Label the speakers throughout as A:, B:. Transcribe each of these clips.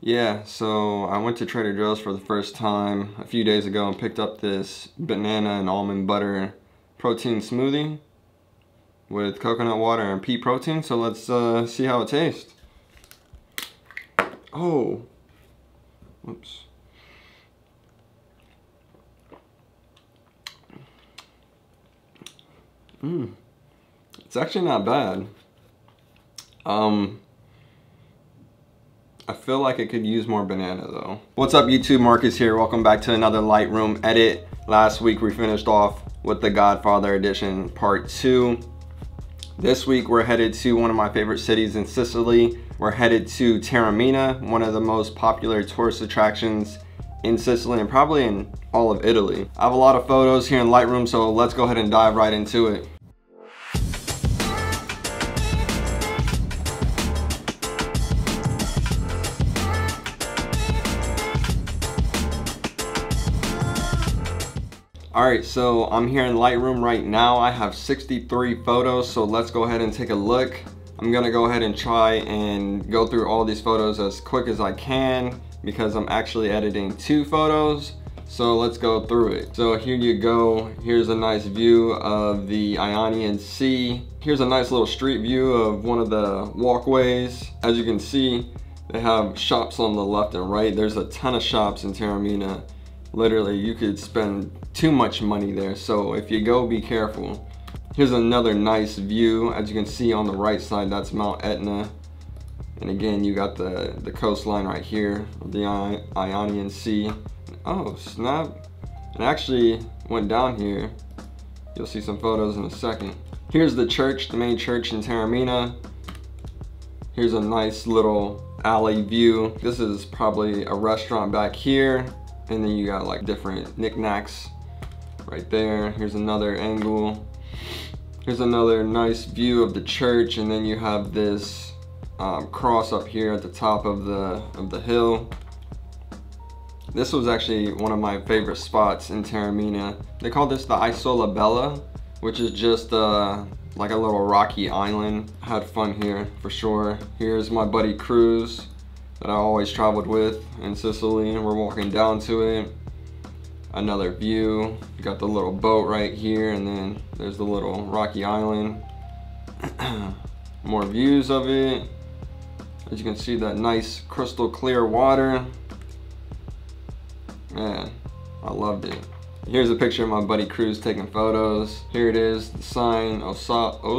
A: Yeah, so I went to Trader Joe's for the first time a few days ago and picked up this banana and almond butter protein smoothie with coconut water and pea protein. So let's see how it tastes. Oh, whoops. It's actually not bad. I feel like it could use more banana though. What's up YouTube, Marcus here. Welcome back to another Lightroom edit. Last week we finished off with the Godfather edition part 2. This week we're headed to one of my favorite cities in Sicily. We're headed to Taormina, one of the most popular tourist attractions in Sicily and probably in all of Italy. I have a lot of photos here in Lightroom, so let's go ahead and dive right into it. Alright, so I'm here in Lightroom right now. I have 63 photos, so let's go ahead and take a look. I'm gonna go ahead and try and go through all these photos as quick as I can because I'm actually editing 2 photos. So let's go through it. So here you go. Here's a nice view of the Ionian Sea. Here's a nice little street view of one of the walkways. As you can see, they have shops on the left and right. There's a ton of shops in Taormina. Literally, you could spend too much money there. So if you go, be careful. Here's another nice view. As you can see on the right side, that's Mount Etna. And again, you got the coastline right here of the Ionian Sea. Oh, snap. It actually went down here. You'll see some photos in a second. Here's the church, the main church in Taormina. Here's a nice little alley view. This is probably a restaurant back here. And then you got like different knickknacks right there. Here's another angle. Here's another nice view of the church. And then you have this cross up here at the top of the hill. This was actually one of my favorite spots in Taormina. They call this the Isola Bella, which is just like a little rocky island. I had fun here for sure. Here's my buddy Cruz that I always traveled with in Sicily, and we're walking down to it. Another view. You got the little boat right here, and then there's the little rocky island. More views of it. As you can see, that nice crystal clear water. Man, I loved it. Here's a picture of my buddy Cruz taking photos. Here it is, the sign Isola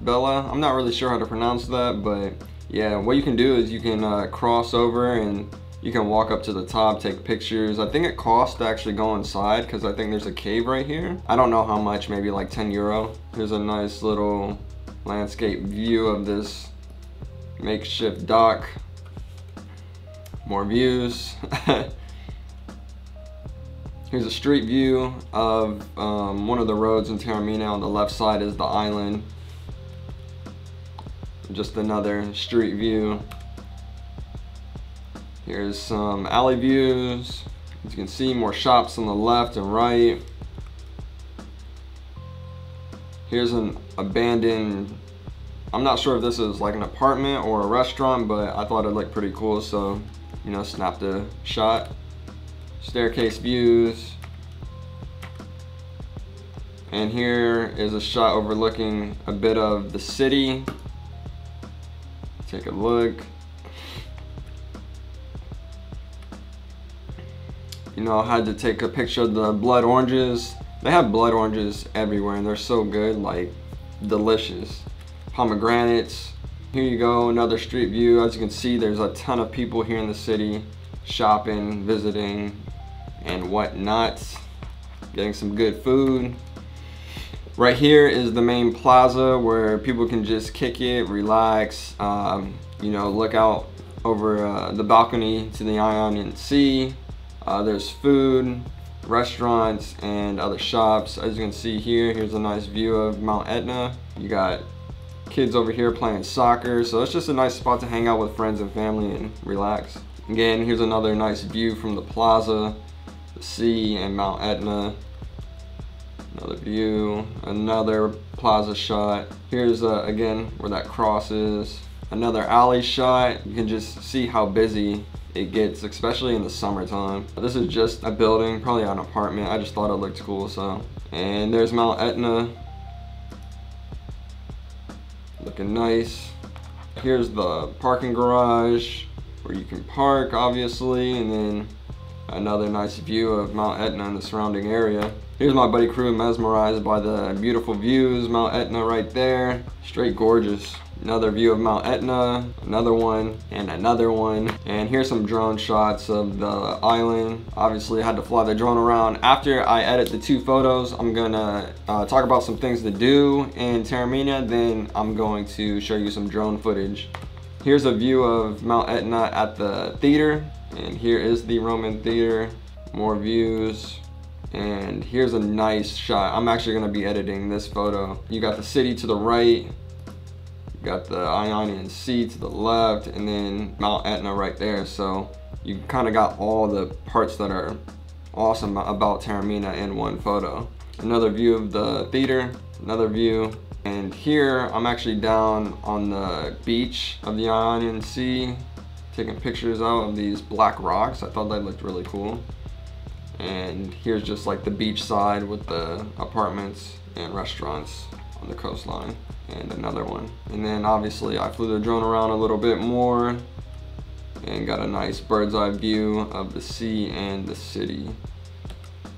A: Bella. I'm not really sure how to pronounce that, but yeah, what you can do is you can cross over and you can walk up to the top, take pictures. I think it costs to actually go inside because I think there's a cave right here. I don't know how much, maybe like 10 euro. Here's a nice little landscape view of this makeshift dock. More views. Here's a street view of one of the roads in Taormina. On the left side is the island. Just another street view. Here's some alley views. As you can see, more shops on the left and right. Here's an abandoned, I'm not sure if this is like an apartment or a restaurant, but I thought it looked pretty cool, so you know, snapped a shot. Staircase views. And here is a shot overlooking a bit of the city. Take a look. You know, I had to take a picture of the blood oranges. They have blood oranges everywhere and they're so good, like delicious. Pomegranates. Here you go, another street view. As you can see, there's a ton of people here in the city shopping, visiting, and whatnot. Getting some good food. Right here is the main plaza where people can just kick it, relax, you know, look out over the balcony to the Ionian Sea. There's food, restaurants, and other shops. As you can see here, here's a nice view of Mount Etna. You got kids over here playing soccer, so it's just a nice spot to hang out with friends and family and relax. Again, here's another nice view from the plaza, the sea, and Mount Etna. Another view, another plaza shot. Here's again where that cross is. Another alley shot. You can just see how busy it gets, especially in the summertime. This is just a building, probably an apartment. I just thought it looked cool, so. And there's Mount Etna. Looking nice. Here's the parking garage where you can park, obviously, and then another nice view of Mount Etna and the surrounding area. Here's my buddy crew, mesmerized by the beautiful views. Mount Etna right there, straight gorgeous. Another view of Mount Etna, another one, and another one. And here's some drone shots of the island. Obviously, I had to fly the drone around. After I edit the 2 photos, I'm gonna talk about some things to do in Taormina, then I'm going to show you some drone footage. Here's a view of Mount Etna at the theater, and here is the Roman theater. More views. And here's a nice shot. I'm actually gonna be editing this photo. You got the city to the right, you got the Ionian Sea to the left, and then Mount Etna right there. So you kind of got all the parts that are awesome about Taormina in one photo. Another view of the theater, another view. And here I'm actually down on the beach of the Ionian Sea, taking pictures out of these black rocks. I thought they looked really cool. And here's just like the beach side with the apartments and restaurants on the coastline, and another one. And then obviously I flew the drone around a little bit more and got a nice bird's eye view of the sea and the city.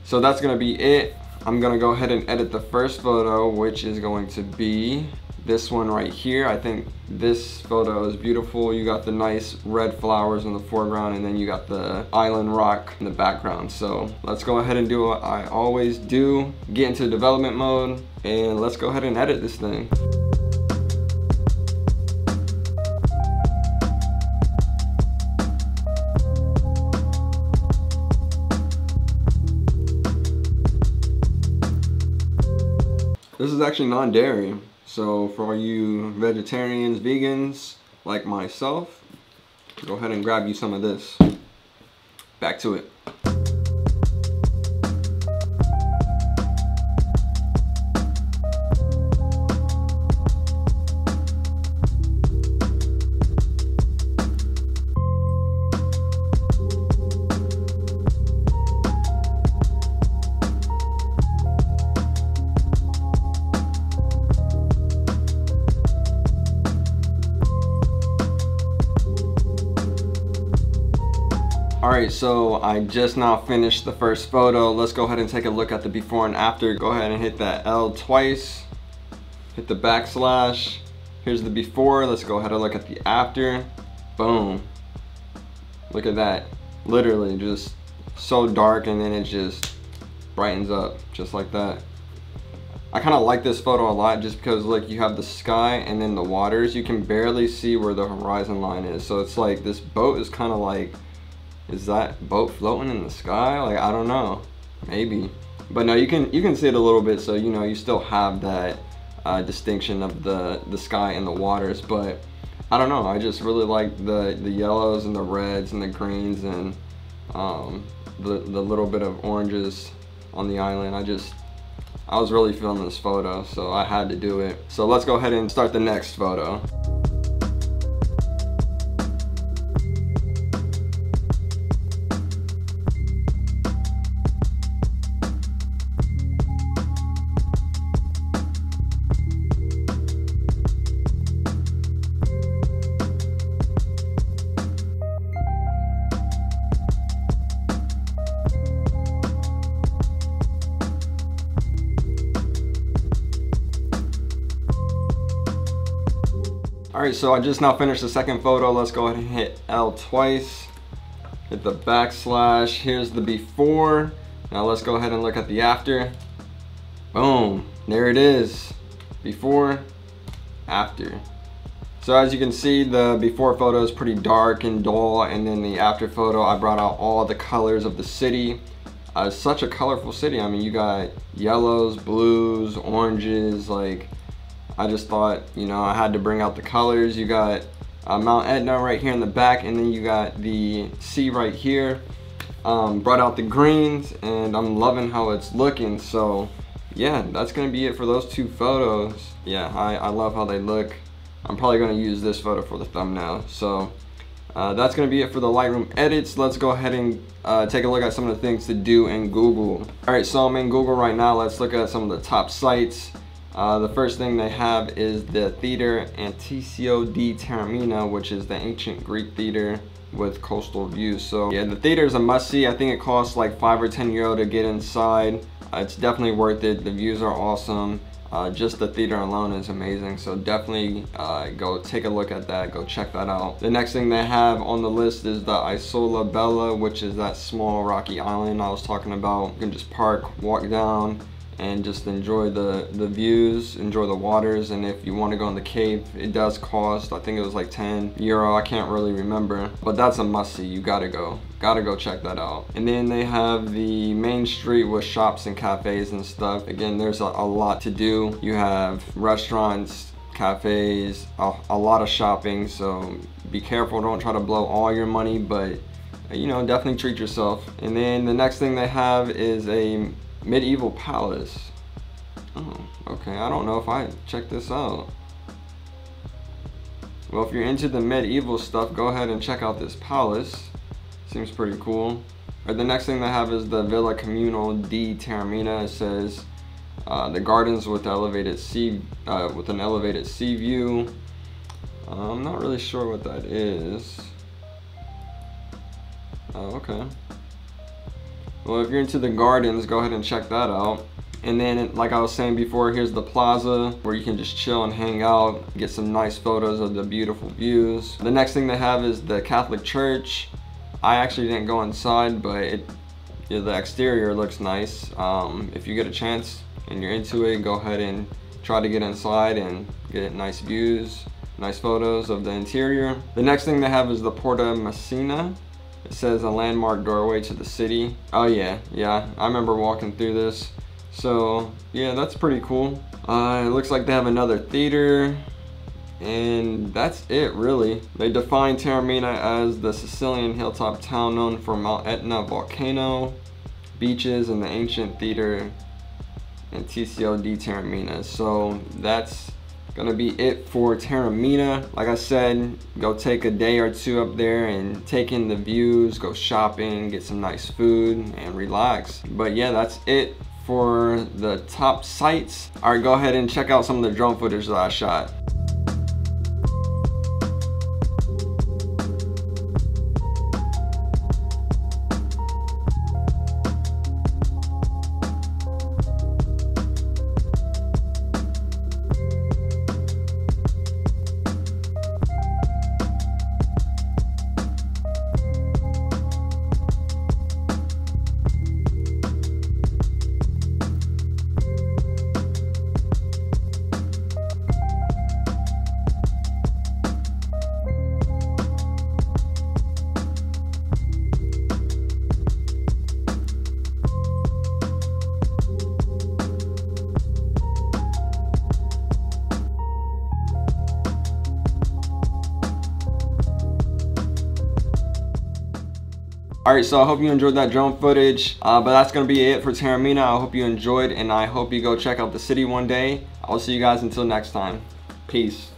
A: So that's gonna be it. I'm gonna go ahead and edit the first photo, which is going to be this one right here. I think this photo is beautiful. You got the nice red flowers in the foreground, and then you got the island rock in the background. So let's go ahead and do what I always do, get into development mode, and let's go ahead and edit this thing. This is actually non-dairy. So for all you vegetarians, vegans, like myself, go ahead and grab you some of this. Back to it. Alright, so I just now finished the first photo. Let's go ahead and take a look at the before and after. Go ahead and hit that L twice. Hit the backslash. Here's the before. Let's go ahead and look at the after. Boom. Look at that. Literally just so dark, and then it just brightens up just like that. I kind of like this photo a lot just because look, you have the sky and then the waters. You can barely see where the horizon line is. So it's like this boat is kind of like, is that boat floating in the sky? Like, I don't know, maybe. But no, you can see it a little bit, so you know, you still have that distinction of the sky and the waters. But I don't know, I just really like the yellows and the reds and the greens and the little bit of oranges on the island. I was really feeling this photo, so I had to do it. So let's go ahead and start the next photo. Alright, so I just now finished the second photo. Let's go ahead and hit L twice. Hit the backslash. Here's the before. Now let's go ahead and look at the after. Boom. There it is. Before, after. So as you can see, the before photo is pretty dark and dull, and then the after photo, I brought out all the colors of the city. It's such a colorful city. I mean, you got yellows, blues, oranges, like, I just thought, you know, I had to bring out the colors. You got Mount Etna right here in the back, and then you got the sea right here. Brought out the greens, and I'm loving how it's looking. So yeah, that's gonna be it for those two photos. Yeah, I love how they look. I'm probably going to use this photo for the thumbnail. So that's going to be it for the Lightroom edits. Let's go ahead and take a look at some of the things to do in Google. Alright, so I'm in Google right now. Let's look at some of the top sites. The first thing they have is the Theater Anticio di Taormina, which is the ancient Greek theater with coastal views. So yeah, the theater is a must-see. I think it costs like 5 or 10 euro to get inside. It's definitely worth it. The views are awesome. Just the theater alone is amazing, so definitely go take a look at that, go check that out. The next thing they have on the list is the Isola Bella, which is that small rocky island I was talking about. You can just park, walk down, and just enjoy the views, enjoy the waters. And if you want to go in the cave, it does cost, I think it was like 10 euro, I can't really remember, but that's a must-see. You gotta go check that out. And then they have the main street with shops and cafes and stuff. Again, there's a lot to do. You have restaurants, cafes, a lot of shopping, so be careful, don't try to blow all your money, but you know, definitely treat yourself. And then the next thing they have is a medieval palace. Oh, okay, I don't know if I check this out. Well, if you're into the medieval stuff, go ahead and check out this palace. Seems pretty cool. Or the next thing they have is the Villa Comunale di Taormina. It says the gardens with elevated sea with an elevated sea view. I'm not really sure what that is. Oh, okay. Well, if you're into the gardens, go ahead and check that out. And then, like I was saying before, here's the plaza where you can just chill and hang out, get some nice photos of the beautiful views. The next thing they have is the Catholic Church. I actually didn't go inside, but the exterior looks nice. If you get a chance and you're into it, go ahead and try to get inside and get nice views, nice photos of the interior. The next thing they have is the Porta Messina. It says a landmark doorway to the city. Oh yeah, I remember walking through this. So yeah, that's pretty cool. It looks like they have another theater, and that's it really. They define Taormina as the Sicilian hilltop town known for Mount Etna volcano, beaches, and the ancient theater Anticio di Taormina. So that's gonna be it for Taormina. Like I said, go take a day or two up there and take in the views, go shopping, get some nice food, and relax. But yeah, that's it for the top sites. All right, go ahead and check out some of the drone footage that I shot. Alright, so I hope you enjoyed that drone footage, but that's going to be it for Taormina. I hope you enjoyed, and I hope you go check out the city one day. I'll see you guys until next time. Peace.